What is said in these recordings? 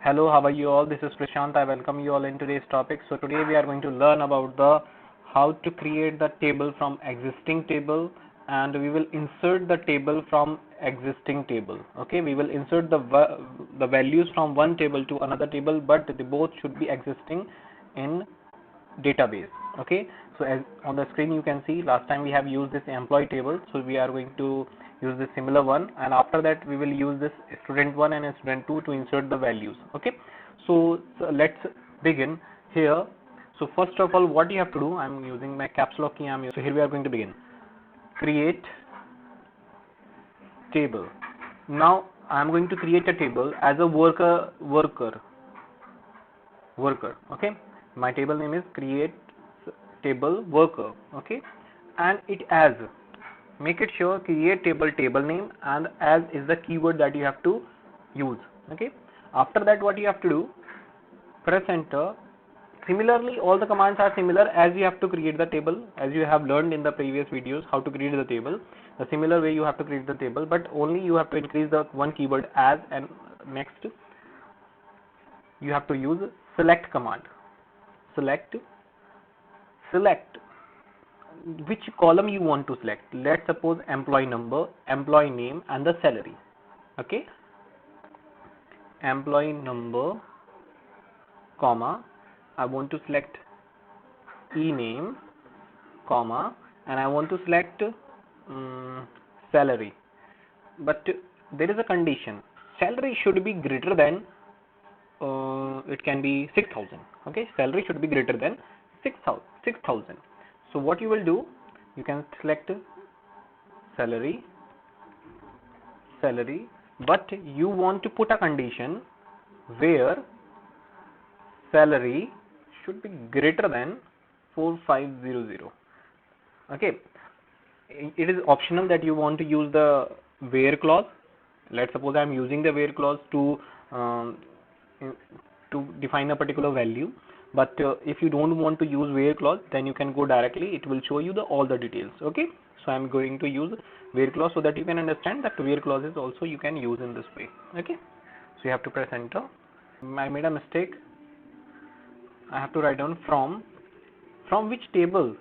Hello, how are you all? This is Prashant. I welcome you all in today's topic. So today we are going to learn about the how to create the table from existing table, and we will insert the table from existing table. Okay, we will insert the values from one table to another table, but they both should be existing in database. Okay, so as on the screen you can see, last time we have used this employee table, so we are going to use this similar one, and after that we will use this student 1 and student 2 to insert the values. Okay, so let's begin here. So first of all, what you have to do, I'm using my caps lock key. So here we are going to begin. Create table. Now I'm going to create a table as a worker. Okay, my table name is create table worker. Okay, and it as, make it sure create table name, and as is the keyword that you have to use. Okay, after that what you have to do, press enter. Similarly, all the commands are similar as you have to create the table, as you have learned in the previous videos how to create the table. The similar way you have to create the table, but only you have to increase the one keyword as, and next you have to use select command. Select which column you want to select. Let's suppose employee number, employee name, and the salary. Okay, employee number, comma, I want to select e-name, comma, and I want to select salary, but there is a condition. Salary should be greater than it can be 6,000. Okay, salary should be greater than 6,000. So what you will do, you can select salary, but you want to put a condition where salary should be greater than 4500. Okay, it is optional that you want to use the where clause. Let's suppose I am using the where clause um, to define a particular value, but if you don't want to use where clause, then you can go directly, it will show you all the details. Okay, so I'm going to use where clause so that you can understand that where clause is also you can use in this way. Okay, so you have to press enter. I made a mistake. I have to write down from which table.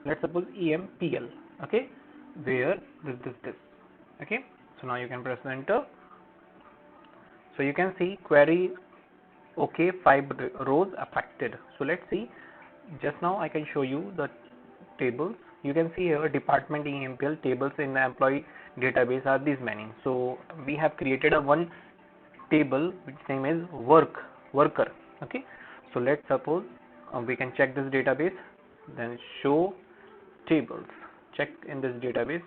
Let's suppose EMPL. Okay, where this. Okay, so now you can press enter. So you can see query okay, 5 rows affected. So let's see, just now I can show you the tables. You can see here department EMPL tables in the employee database are these many. So we have created a one table which name is worker. Okay, so let's suppose we can check this database, then show tables, check in this database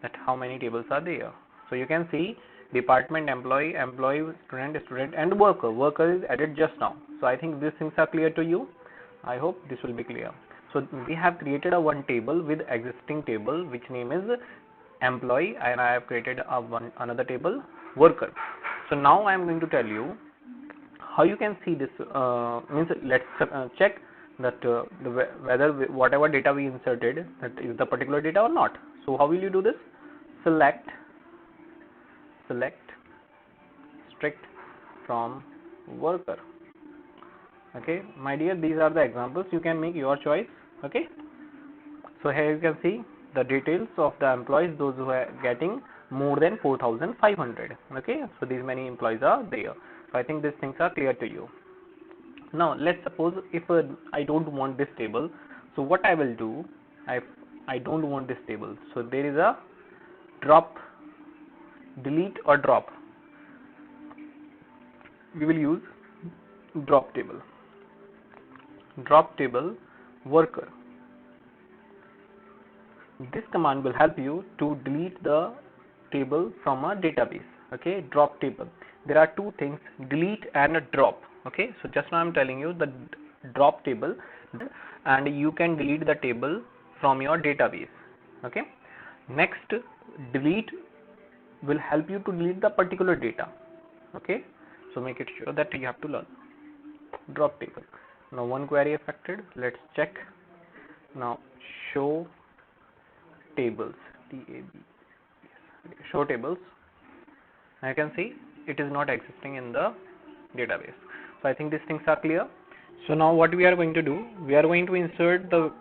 that how many tables are there. So you can see department, employee, student, and worker is added just now. So I think these things are clear to you. I hope this will be clear. So we have created a one table with existing table which name is employee, and I have created another table worker. So now I am going to tell you how you can see this. Means let's check that whether whatever data we inserted, that is the particular data or not. So how will you do this? Select strict from worker. Okay, my dear, these are the examples. You can make your choice. Okay, so here you can see the details of the employees, those who are getting more than 4,500. Okay, so these many employees are there. So I think these things are clear to you. Now let's suppose if I don't want this table, so what I will do, I don't want this table, so there is a delete or drop. We will use drop table worker. This command will help you to delete the table from a database. Okay, drop table. There are two things, delete and a drop. Okay, so just now I'm telling you the drop table, and you can delete the table from your database. Okay, next delete will help you to delete the particular data. Okay, so make it sure that you have to learn drop table. Now one query affected. Let's check. Now show tables, show tables. I can see it is not existing in the database. So I think these things are clear. So now what we are going to do, we are going to insert the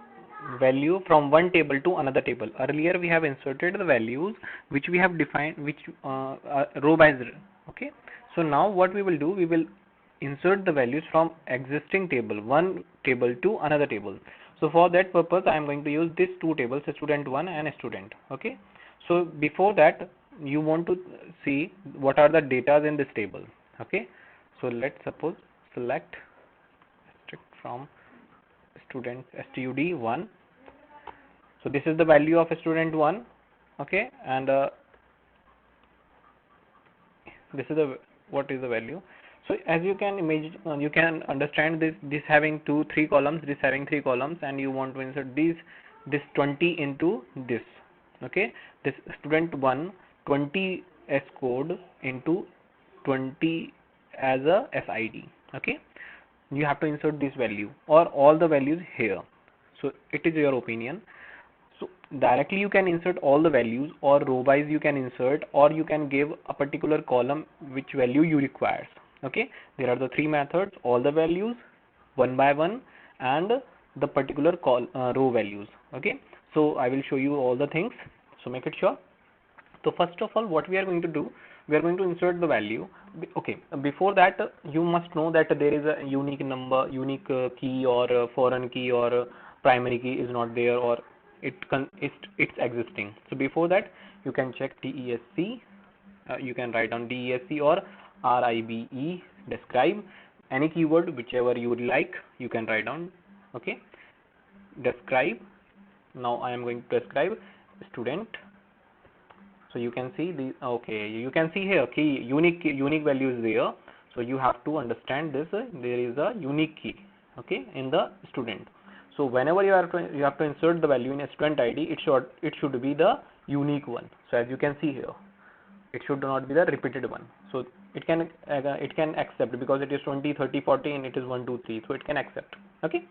value from one table to another table. Earlier we have inserted the values which we have defined, which row by row. Okay. So now what we will do, we will insert the values from existing table, one table to another table. So for that purpose I am going to use these two tables, student1 and student. Okay. So before that you want to see what are the data in this table. Okay. So let's suppose select from student stud1. So this is the value of student1. Okay. And this is the what is the value. So as you can imagine, you can understand this having three columns, this having three columns, and you want to insert this 20 into this. Okay. This student1 20 s code into 20 as a sid. Okay. You have to insert this value or all the values here. So it is your opinion. So directly you can insert all the values, or row wise you can insert, or you can give a particular column which value you require. Okay. There are the three methods: all the values, one by one, and the particular row values. Okay. So I will show you all the things. So make it sure. So first of all, what we are going to do, we are going to insert the value. Okay, before that you must know that there is a unique number, unique key, or foreign key, or primary key is not there, or it's existing. So before that you can check DESC. You can write down DESC or RIBE, describe any keyword whichever you would like, you can write down. Okay, describe. Now I am going to describe student. So you can see okay, you can see here key, unique value is there. So you have to understand this, there is a unique key, okay, in the student. So whenever you have to insert the value in a student ID, it should be the unique one. So as you can see here, it should not be the repeated one. So it can accept, because it is 20, 30, 40, and it is 1, 2, 3. So it can accept. Okay.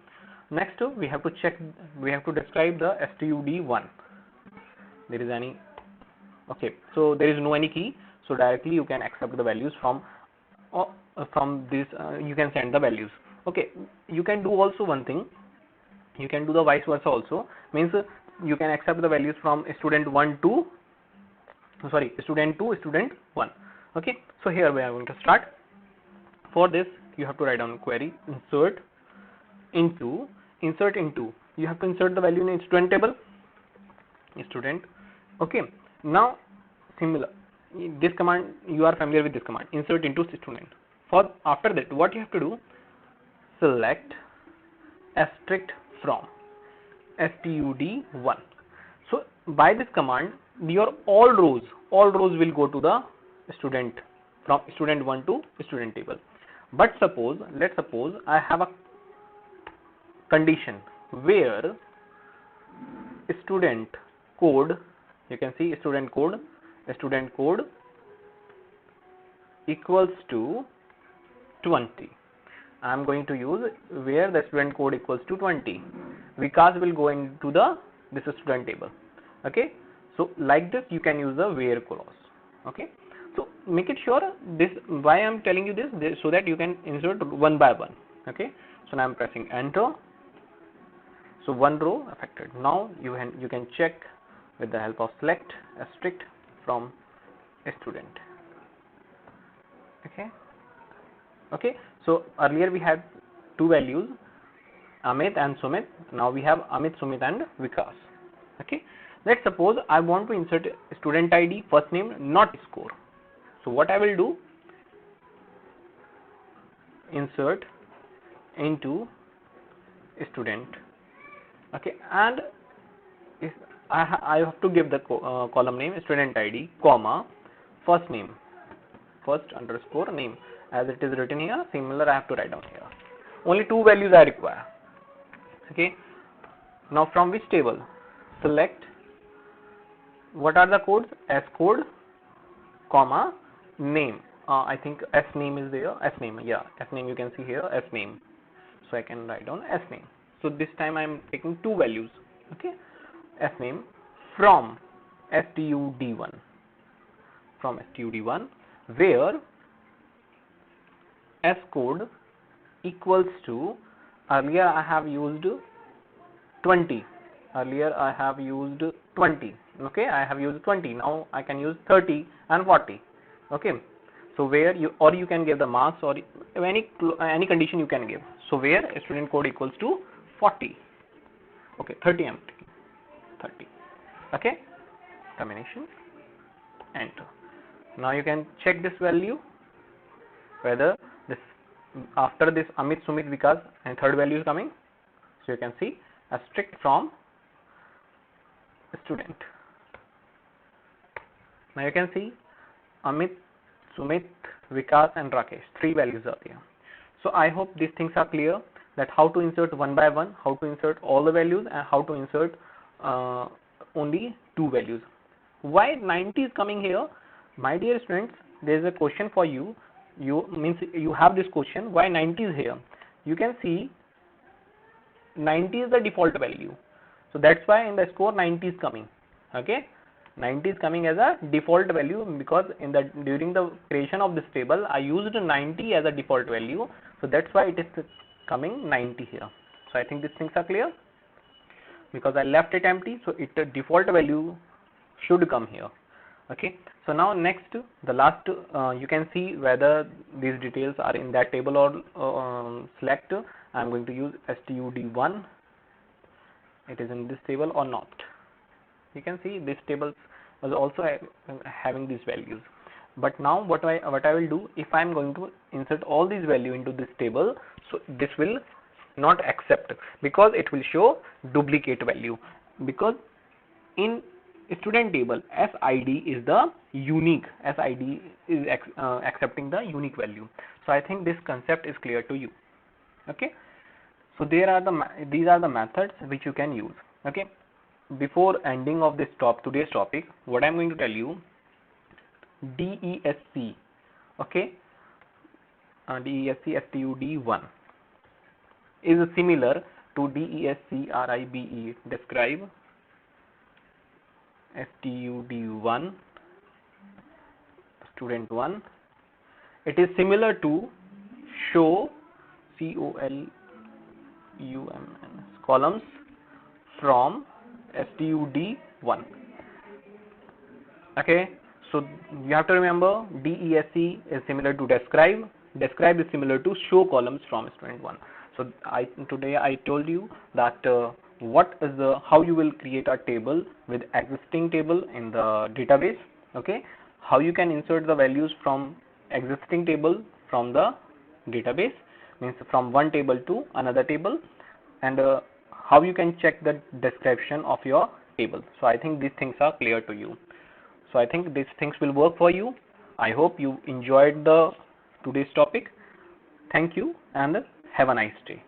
Next we have to check, we have to describe the stud1. There is any, okay, so there is no any key, so directly you can accept the values from this, you can send the values. Okay, you can do also one thing, you can do the vice versa also, means you can accept the values from student1 to student 2, student 1. Okay, so here we are going to start. For this you have to write down query insert into, you have to insert the value in student table, student. Okay, now similar, this command, you are familiar with this command, insert into student. For after that what you have to do, select asterisk from stud1. So by this command your all rows will go to the student, from student 1 to student table. But let's suppose I have a condition where student code, you can see student code equals to 20. I am going to use where the student code equals to 20. Vikas will go into this student table. Okay, so like this you can use the where clause. Okay, so make it sure this, why I am telling you this, so that you can insert one by one. Okay, so now I am pressing enter. So one row affected. Now you can check with the help of select asterisk from a student. Okay, so earlier we had two values, Amit and Sumit. Now we have Amit, Sumit and Vikas. Okay, let's suppose I want to insert student ID, first name, not score. So what I will do, insert into student. Okay, and if I have to give the column name student ID, comma, first name, first underscore name, as it is written here. Similar I have to write down here. Only two values I require. Okay, now from which table, select, what are the codes, s code, comma, name. I think s name is there, s name, yeah, s name, you can see here s name. So I can write down s name. So this time I am taking two values. Okay, s name from stud1, where S code equals to, earlier I have used 20, earlier I have used 20, okay, I have used 20, now I can use 30 and 40, okay. So where you, or you can give the marks, or any condition you can give. So where student code equals to 40, okay, 30 I'm taking, 30, okay, termination, enter. Now you can check this value, whether this, after this Amit, Sumit, Vikas, and third value is coming. So you can see asterisk from student. Now you can see Amit, Sumit, Vikas and Rakesh, 3 values are there. So I hope these things are clear, that how to insert one by one, how to insert all the values, and how to insert only 2 values. Why 90 is coming here? My dear students, there is a question for you. You have this question, why 90 is here? You can see 90 is the default value. So that's why in the score 90 is coming. Okay, 90 is coming as a default value, because during the creation of this table I used 90 as a default value. So that's why it is coming 90 here. So I think these things are clear, because I left it empty, so the default value should come here. Okay, so now next, the last, you can see whether these details are in that table or select. I am going to use stud1, it is in this table or not. You can see this table was also having these values. But now what I will do, if I am going to insert all these value into this table, so this will not accept, because it will show duplicate value, because in student table SID is the unique, SID is accepting the unique value. So I think this concept is clear to you. Okay, so these are the methods which you can use. Okay, before ending of this today's topic, what I'm going to tell you, DESC, okay, DESC stud1 is similar to DESC RIBE, describe stud1 student 1. It is similar to show COLUMNS columns from stud1. Okay, so you have to remember DESC is similar to describe, describe is similar to show columns from student 1. So today I told you that what is how you will create a table with existing table in the database. Okay, how you can insert the values from existing table from the database, means from one table to another table, and how you can check the description of your table. So I think these things are clear to you. So I think these things will work for you. I hope you enjoyed today's topic. Thank you and have a nice day.